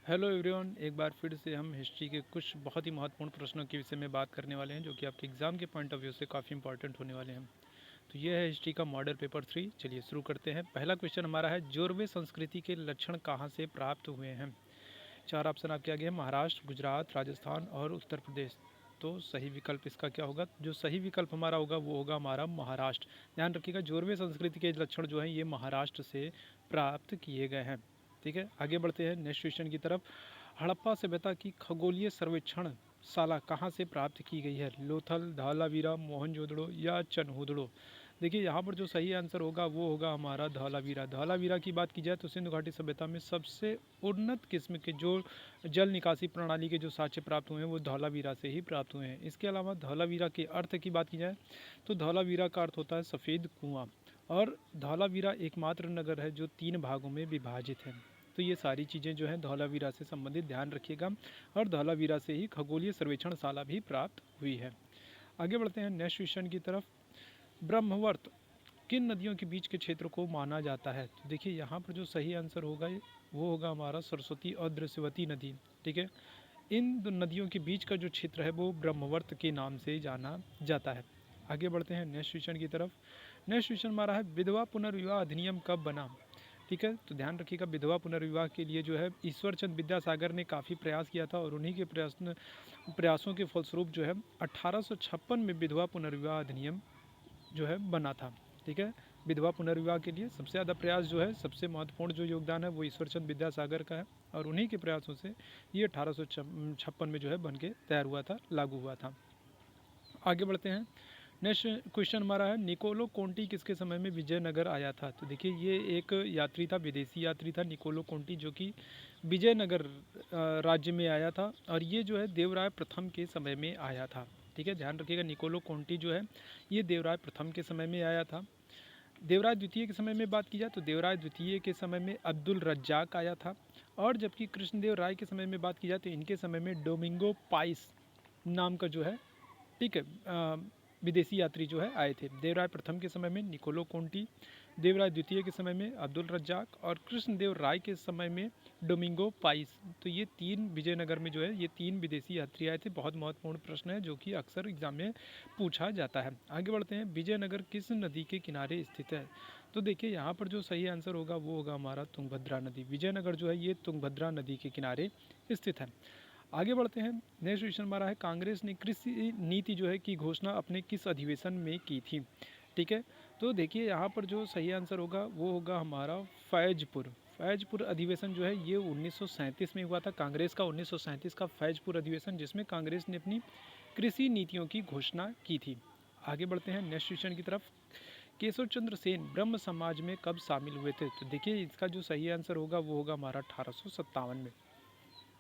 Hello everyone, एक बार फिर से हम हिस्ट्री के कुछ बहुत ही महत्वपूर्ण प्रश्नों के विषय में बात करने वाले हैं जो कि आपके एग्ज़ाम के पॉइंट ऑफ व्यू से काफ़ी इंपॉर्टेंट होने वाले हैं। तो ये है हिस्ट्री का मॉडल पेपर 3। चलिए शुरू करते हैं। पहला क्वेश्चन हमारा है, जोरवे संस्कृति के लक्षण कहाँ से प्राप्त हुए हैं। चार ऑप्शन आपके आगे हैं, महाराष्ट्र, गुजरात, राजस्थान और उत्तर प्रदेश। तो सही विकल्प इसका क्या होगा? जो सही विकल्प हमारा होगा वो होगा हमारा महाराष्ट्र। ध्यान रखिएगा, जोरवे संस्कृति के लक्षण जो हैं ये महाराष्ट्र से प्राप्त किए गए हैं। ठीक है, आगे बढ़ते हैं नेक्स्ट क्वेश्चन की तरफ। हड़प्पा सभ्यता की खगोलीय सर्वेक्षण शाला कहाँ से प्राप्त की गई है? लोथल, धौलावीरा, मोहनजोदड़ो या चनहुदड़ो। देखिए यहाँ पर जो सही आंसर होगा वो होगा हमारा धौलावीरा। धौलावीरा की बात की जाए तो सिंधु घाटी सभ्यता में सबसे उन्नत किस्म के जो जल निकासी प्रणाली के जो साक्ष्य प्राप्त हुए हैं वो धौलावीरा से ही प्राप्त हुए हैं। इसके अलावा धौलावीरा के अर्थ की बात की जाए तो धौलावीरा का अर्थ होता है सफ़ेद कुआं, और धौलावीरा एकमात्र नगर है जो 3 भागों में विभाजित है। तो ये सारी चीज़ें जो हैं धौलावीरा से संबंधित ध्यान रखिएगा, और धौलावीरा से ही खगोलीय सर्वेक्षण शाला भी प्राप्त हुई है। आगे बढ़ते हैं नेक्स्ट क्वेश्चन की तरफ। ब्रह्मवर्त किन नदियों के बीच के क्षेत्र को माना जाता है? तो देखिए यहाँ पर जो सही आंसर होगा वो होगा हमारा सरस्वती और दृश्यवती नदी। ठीक है, इन दो नदियों के बीच का जो क्षेत्र है वो ब्रह्मवर्त के नाम से जाना जाता है। आगे बढ़ते हैं नेक्स्ट क्वेश्चन की तरफ। नेक्स्ट क्वेश्चन हमारा है, विधवा पुनर्विवाह अधिनियम कब बना? ठीक है, तो ध्यान रखिएगा, विधवा पुनर्विवाह के लिए जो है ईश्वरचंद विद्यासागर ने काफ़ी प्रयास किया था, और उन्हीं के प्रयासों के फलस्वरूप जो है 1856 में विधवा पुनर्विवाह अधिनियम जो है बना था। ठीक है, विधवा पुनर्विवाह के लिए सबसे ज़्यादा प्रयास जो है, सबसे महत्वपूर्ण जो योगदान है वो ईश्वरचंद विद्यासागर का है, और उन्हीं के प्रयासों से ये 1856 में जो है बन के तैयार हुआ था, लागू हुआ था। आगे बढ़ते हैं। नेक्स्ट क्वेश्चन हमारा है, निकोलो कोंटी किसके समय में विजयनगर आया था? तो देखिए ये एक यात्री था, विदेशी यात्री था निकोलो कोंटी, जो कि विजयनगर राज्य में आया था, और ये जो है देवराय प्रथम के समय में आया था। ठीक है, ध्यान रखिएगा, निकोलो कोंटी जो है ये देवराय प्रथम के समय में आया था। देवराय द्वितीय के समय में बात की जाए तो देवराय द्वितीय के समय में अब्दुल रज्जाक आया था, और जबकि कृष्णदेव राय के समय में बात की जाए तो इनके समय में डोमिंगो पाइस नाम का जो है, ठीक है, विदेशी यात्री जो है आए थे। देवराय प्रथम के समय में निकोलो कोंटी, देवराय द्वितीय के समय में अब्दुल रज्जाक, और कृष्णदेव राय के समय में डोमिंगो पाइस। तो ये 3 विजयनगर में जो है ये 3 विदेशी यात्री आए थे। बहुत महत्वपूर्ण प्रश्न है जो कि अक्सर एग्जाम में पूछा जाता है। आगे बढ़ते हैं, विजयनगर किस नदी के किनारे स्थित है? तो देखिए यहाँ पर जो सही आंसर होगा वो होगा हमारा तुंगभद्रा नदी। विजयनगर जो है ये तुंगभद्रा नदी के किनारे स्थित है। आगे बढ़ते हैं। नेक्स्ट क्वेश्चन हमारा है, कांग्रेस ने कृषि नीति जो है की घोषणा अपने किस अधिवेशन में की थी? ठीक है, तो देखिए यहाँ पर जो सही आंसर होगा वो होगा हमारा फैजपुर अधिवेशन जो है ये 1937 में हुआ था। कांग्रेस का 1937 का फैजपुर अधिवेशन, जिसमें कांग्रेस ने अपनी कृषि नीतियों की घोषणा की थी। आगे बढ़ते हैं नेक्स्ट क्वेश्चन की तरफ। केशव चंद्र सेन ब्रह्म समाज में कब शामिल हुए थे? तो देखिए इसका जो सही आंसर होगा वो होगा हमारा 1857 में।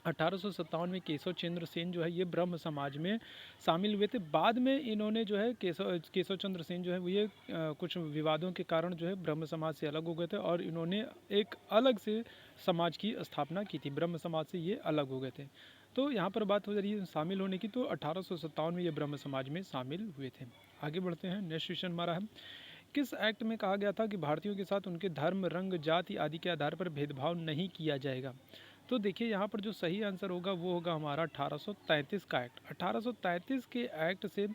1857 में केशव चंद्र सेन जो है ये ब्रह्म समाज में शामिल हुए थे। बाद में इन्होंने जो है केशव चंद्र सेन जो है वो ये कुछ विवादों के कारण जो है ब्रह्म समाज से अलग हो गए थे, और इन्होंने एक अलग से समाज की स्थापना की थी। ब्रह्म समाज से ये अलग हो गए थे। तो यहाँ पर बात हो रही है शामिल होने की, तो 1857 में ये ब्रह्म समाज में शामिल हुए थे। आगे बढ़ते हैं। नेक्स्ट क्वेश्चन हमारा है, किस एक्ट में कहा गया था कि भारतीयों के साथ उनके धर्म, रंग, जाति आदि के आधार पर भेदभाव नहीं किया जाएगा? तो देखिए यहाँ पर जो सही आंसर होगा वो होगा हमारा 1833 का एक्ट। 1833 के एक्ट से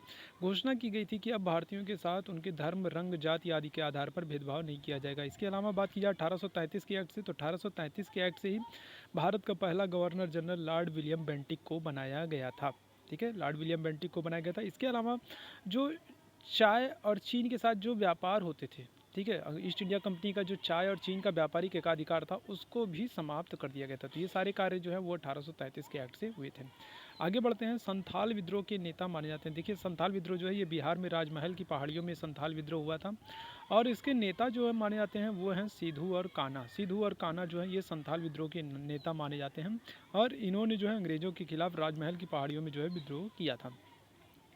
घोषणा की गई थी कि अब भारतीयों के साथ उनके धर्म, रंग, जाति आदि के आधार पर भेदभाव नहीं किया जाएगा। इसके अलावा बात की जाए 1833 के एक्ट से, तो 1833 के एक्ट से ही भारत का पहला governor general Lord William Bentinck को बनाया गया था। ठीक है, लॉर्ड विलियम बेंटिक को बनाया गया था। इसके अलावा जो चाय और चीन के साथ जो व्यापार होते थे, ठीक है, ईस्ट इंडिया कंपनी का जो चाय और चीन का व्यापारिक एकाधिकार था उसको भी समाप्त कर दिया गया था। तो ये सारे कार्य जो है वो 1833 के एक्ट से हुए थे। आगे बढ़ते हैं। संथाल विद्रोह के नेता माने जाते हैं। देखिए संथाल विद्रोह जो है ये बिहार में राजमहल की पहाड़ियों में संथाल विद्रोह हुआ था, और इसके नेता जो है माने जाते हैं वो हैं सिद्धू और कान्हा। सिद्धू और कान्हा जो है ये संथाल विद्रोह के नेता माने जाते हैं, और इन्होंने जो है अंग्रेज़ों के खिलाफ राजमहल की पहाड़ियों में जो है विद्रोह किया था।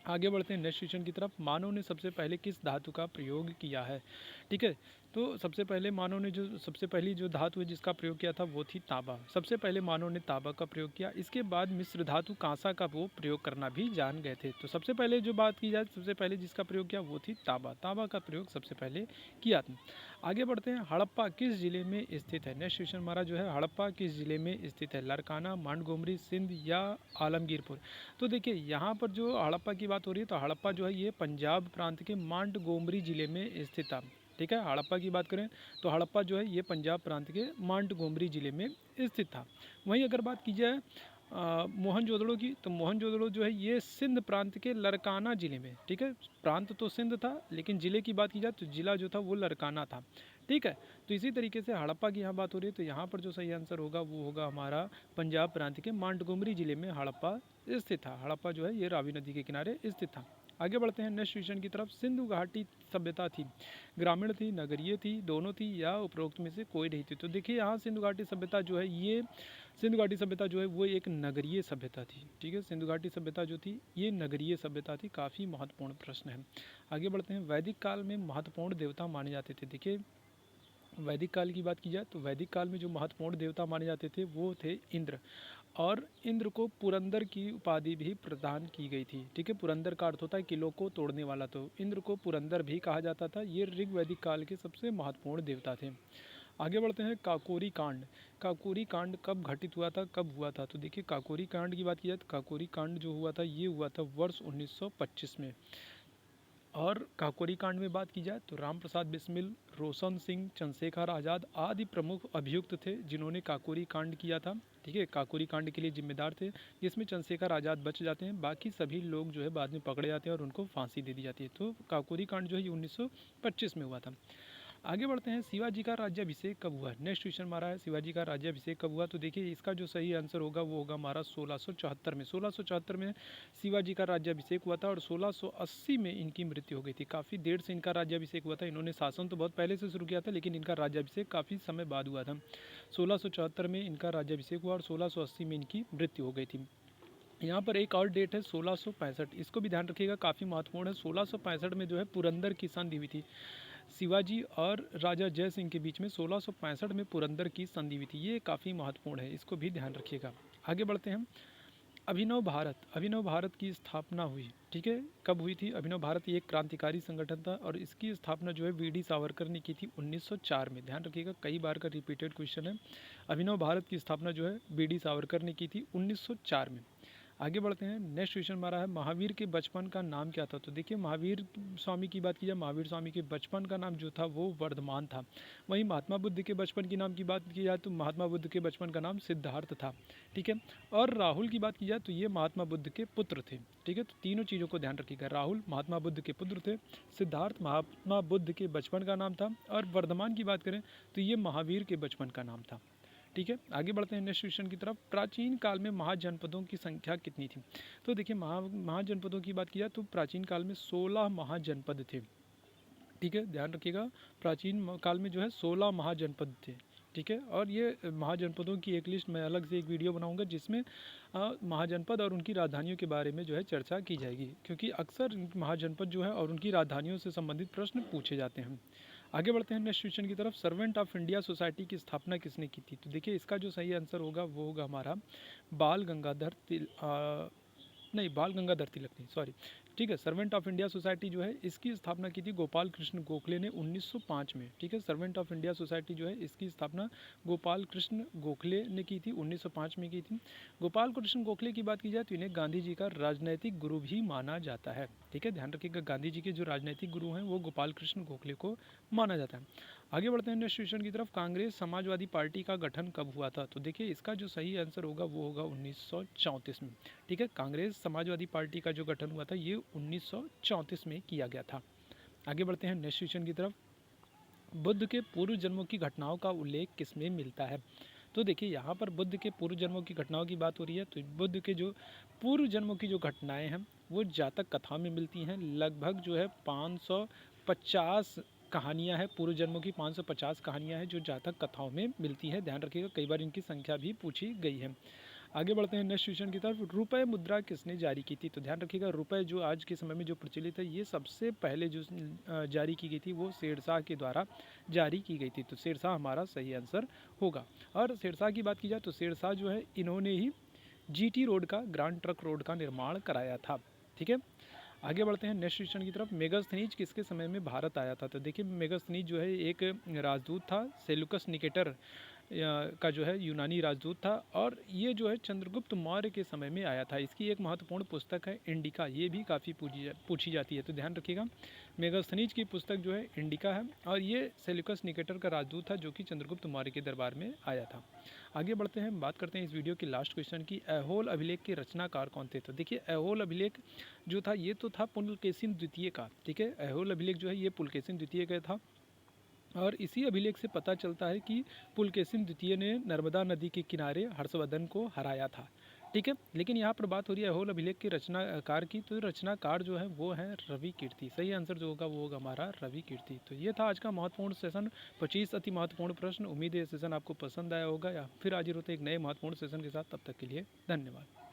आगे बढ़ते हैं नेक्स्ट क्वेश्चन की तरफ। मानव ने सबसे पहले किस धातु का प्रयोग किया है? ठीक है, तो सबसे पहले मानव ने जो सबसे पहली जो धातु है जिसका प्रयोग किया था वो थी तांबा। सबसे पहले मानव ने तांबा का प्रयोग किया। इसके बाद मिश्र धातु कांसा का वो प्रयोग करना भी जान गए थे। तो सबसे पहले जो बात की जाए, सबसे पहले जिसका प्रयोग किया वो थी तांबा। तांबा का प्रयोग सबसे पहले किया था। आगे बढ़ते हैं, हड़प्पा किस जिले में स्थित है? नेक्स्ट क्वेश्चन हमारा जो है, हड़प्पा किस जिले में स्थित है? लरकाना, मांडगोमरी, सिंध या आलमगीरपुर? तो देखिए यहाँ पर जो हड़प्पा की बात हो रही है, तो हड़प्पा जो है ये पंजाब प्रांत के मांडगोमरी जिले में स्थित था। ठीक है, हड़प्पा की बात करें तो हड़प्पा जो है ये पंजाब प्रांत के मांडगोमरी जिले में स्थित था। वहीं अगर बात की जाए मोहनजोदड़ो की, तो मोहनजोदड़ो जो है ये सिंध प्रांत के लरकाना जिले में, ठीक है, प्रांत तो सिंध था लेकिन ज़िले की बात की जाए तो ज़िला जो था वो लरकाना था। ठीक है, तो इसी तरीके से हड़प्पा की यहाँ बात हो रही है, तो यहाँ पर जो सही आंसर होगा वो होगा हमारा पंजाब प्रांत के मांडगोमरी जिले में हड़प्पा स्थित था। हड़प्पा जो है ये रावी नदी के किनारे स्थित था। आगे बढ़ते हैं नेक्स्ट क्वेश्चन की तरफ। सिंधु घाटी सभ्यता थी, ग्रामीण थी, नगरीय थी, दोनों थी या उपरोक्त में से कोई नहीं थी? तो देखिए यहाँ सिंधु घाटी सभ्यता जो है ये, सिंधु घाटी सभ्यता जो है वो एक नगरीय सभ्यता थी। ठीक है, सिंधु घाटी सभ्यता जो थी ये नगरीय सभ्यता थी। काफ़ी महत्वपूर्ण प्रश्न है। आगे बढ़ते हैं, वैदिक काल में महत्वपूर्ण देवता माने जाते थे। देखिए वैदिक काल की बात की जाए तो वैदिक काल में जो महत्वपूर्ण देवता माने जाते थे वो थे इंद्र, और इंद्र को पुरंदर की उपाधि भी प्रदान की गई थी। ठीक है, पुरंदर का अर्थ होता है किलों को तोड़ने वाला, तो इंद्र को पुरंदर भी कहा जाता था। ये ऋग्वैदिक काल के सबसे महत्वपूर्ण देवता थे। आगे बढ़ते हैं, काकोरी कांड। काकोरी कांड कब घटित हुआ था, कब हुआ था? तो देखिए काकोरी कांड की बात की जाए तो काकोरी कांड जो हुआ था ये हुआ था वर्ष 1925 में। और काकोरी कांड में बात की जाए तो राम प्रसाद बिस्मिल, रोशन सिंह, चंद्रशेखर आज़ाद आदि प्रमुख अभियुक्त थे जिन्होंने काकोरी कांड किया था। ठीक है, काकोरी कांड के लिए जिम्मेदार थे, जिसमें चंद्रशेखर आज़ाद बच जाते हैं, बाकी सभी लोग जो है बाद में पकड़े जाते हैं और उनको फांसी दे दी जाती है। तो काकोरी कांड जो है ये 1925 में हुआ था। आगे बढ़ते हैं, शिवाजी का राज्याभिषेक कब हुआ? नेक्स्ट क्वेश्चन हमारा है, शिवाजी का राज्याभिषेक कब हुआ? तो देखिए इसका जो सही आंसर होगा वो होगा हमारा 1674 में। 1674 में शिवाजी का राज्याभिषेक हुआ था और 1680 में इनकी मृत्यु हो गई थी। काफ़ी देर से इनका राज्याभिषेक हुआ था। इन्होंने शासन तो बहुत पहले से शुरू किया था लेकिन इनका राज्याभिषेक काफ़ी समय बाद हुआ था। 1674 में इनका राज्याभिषेक हुआ और 1680 में इनकी मृत्यु हो गई थी। यहाँ पर एक और डेट है 1665, इसको भी ध्यान रखिएगा, काफ़ी महत्वपूर्ण है। 1665 में जो है पुरंदर की संधि हुई थी शिवाजी और राजा जय सिंह के बीच में। 1665 में पुरंदर की संधि हुई थी, ये काफ़ी महत्वपूर्ण है, इसको भी ध्यान रखिएगा। आगे बढ़ते हैं, अभिनव भारत। अभिनव भारत की स्थापना हुई, ठीक है, कब हुई थी? अभिनव भारत ये एक क्रांतिकारी संगठन था और इसकी स्थापना जो है वीडी सावरकर ने की थी 1904 में। ध्यान रखिएगा, कई बार का रिपीटेड क्वेश्चन है। अभिनव भारत की स्थापना जो है वीडी सावरकर ने की थी 1904 में। आगे बढ़ते हैं, नेक्स्ट क्वेश्चन हमारा है, महावीर के बचपन का नाम क्या था? तो देखिए महावीर स्वामी की बात की जाए, महावीर स्वामी के बचपन का नाम जो था वो वर्धमान था। वहीं महात्मा बुद्ध के बचपन की नाम की बात की जाए तो महात्मा बुद्ध के बचपन का नाम सिद्धार्थ था। ठीक है, और राहुल की बात की जाए तो ये महात्मा बुद्ध के पुत्र थे। ठीक है, तो तीनों चीज़ों को ध्यान रखिएगा, राहुल महात्मा बुद्ध के पुत्र थे, सिद्धार्थ महात्मा बुद्ध के बचपन का नाम था, और वर्धमान की बात करें तो ये महावीर के बचपन का नाम था। ठीक है, आगे बढ़ते हैं नेक्स्ट क्वेश्चन की तरफ। प्राचीन काल में महाजनपदों की संख्या कितनी थी? तो देखिए महाजनपदों की बात की जाए तो प्राचीन काल में 16 महाजनपद थे। ठीक है, ध्यान रखिएगा, प्राचीन काल में जो है 16 महाजनपद थे। ठीक है, और ये महाजनपदों की एक लिस्ट मैं अलग से एक वीडियो बनाऊंगा जिसमें महाजनपद और उनकी राजधानियों के बारे में जो है चर्चा की जाएगी, क्योंकि अक्सर महाजनपद जो है और उनकी राजधानियों से संबंधित प्रश्न पूछे जाते हैं। आगे बढ़ते हैं नेक्स्ट क्वेश्चन की तरफ। सर्वेंट ऑफ इंडिया सोसाइटी की स्थापना किसने की थी? तो देखिए इसका जो सही आंसर होगा वो होगा हमारा बाल गंगाधर तिलक नहीं, सॉरी। ठीक है, सर्वेंट ऑफ इंडिया सोसाइटी जो है इसकी स्थापना की थी गोपाल कृष्ण गोखले ने 1905 में। ठीक है, सर्वेंट ऑफ इंडिया सोसाइटी जो है इसकी स्थापना गोपाल कृष्ण गोखले ने की थी, 1905 में की थी। गोपाल कृष्ण गोखले की बात की जाए तो इन्हें गांधी जी का राजनैतिक गुरु भी माना जाता है। ठीक है, ध्यान रखिएगा, गांधी जी के जो राजनैतिक गुरु हैं वो गोपाल कृष्ण गोखले को माना जाता है। आगे बढ़ते हैं नेक्स्ट क्वेश्चन की तरफ। कांग्रेस समाजवादी पार्टी का गठन कब हुआ था? तो देखिए इसका जो सही आंसर होगा वो होगा 1934 में। ठीक है, कांग्रेस समाजवादी पार्टी का जो गठन हुआ था ये 1934 में किया गया था। आगे बढ़ते हैं नेक्स्ट क्वेश्चन की तरफ। बुद्ध के पूर्व जन्मों की घटनाओं का उल्लेख किसमें मिलता है? तो देखिए यहाँ पर बुद्ध के पूर्व जन्मों की घटनाओं की बात हो रही है, तो बुद्ध के जो पूर्व जन्मों की जो घटनाएं हैं वो जातक कथा में मिलती हैं। लगभग जो है 550 कहानियाँ हैं, पूर्व जन्मों की 550 कहानियाँ हैं जो जातक कथाओं में मिलती हैं। ध्यान रखिएगा, कई बार इनकी संख्या भी पूछी गई है। आगे बढ़ते हैं नेक्स्ट क्वेश्चन की तरफ। रुपए मुद्रा किसने जारी की थी? तो ध्यान रखिएगा, रुपए जो आज के समय में जो प्रचलित है, ये सबसे पहले जो जारी की गई थी वो शेरशाह के द्वारा जारी की गई थी। तो शेरशाह हमारा सही आंसर होगा। और शेरशाह की बात की जाए तो शेरशाह जो है इन्होंने ही जीटी रोड का, ग्रांड ट्रंक रोड का निर्माण कराया था। ठीक है, आगे बढ़ते हैं नेक्स्ट क्वेश्चन की तरफ। मेगास्थनीज किसके समय में भारत आया था? तो देखिए, मेगास्थनीज जो है एक राजदूत था, सेलुकस निकेटर का जो है यूनानी राजदूत था, और ये जो है चंद्रगुप्त मौर्य के समय में आया था। इसकी एक महत्वपूर्ण पुस्तक है इंडिका, ये भी काफ़ी पूछी जाती है, तो ध्यान रखिएगा। मेगास्थनीज की पुस्तक जो है इंडिका है, और ये सेलुकस निकेटर का राजदूत था जो कि चंद्रगुप्त मौर्य के दरबार में आया था। आगे बढ़ते हैं, बात करते हैं इस वीडियो की लास्ट क्वेश्चन की। ऐहोल अभिलेख के रचनाकार कौन थे? तो देखिए, ऐहोल अभिलेख जो था ये तो था पुलकेशिन द्वितीय का। ठीक है, ऐहोल अभिलेख जो है ये पुलकेशिन द्वितीय का था, और इसी अभिलेख से पता चलता है कि पुलकेशिन द्वितीय ने नर्मदा नदी के किनारे हर्षवर्धन को हराया था। ठीक है, लेकिन यहाँ पर बात हो रही है ऐहोल अभिलेख के रचनाकार की, तो रचनाकार जो है वो है रवि कीर्ति। सही आंसर जो होगा वो होगा हमारा रवि कीर्ति। तो ये था आज का महत्वपूर्ण सेशन, 25 अति महत्वपूर्ण प्रश्न। उम्मीद है ये सेशन आपको पसंद आया होगा, या फिर हाजिर होते एक नए महत्वपूर्ण सेशन के साथ। तब तक के लिए धन्यवाद।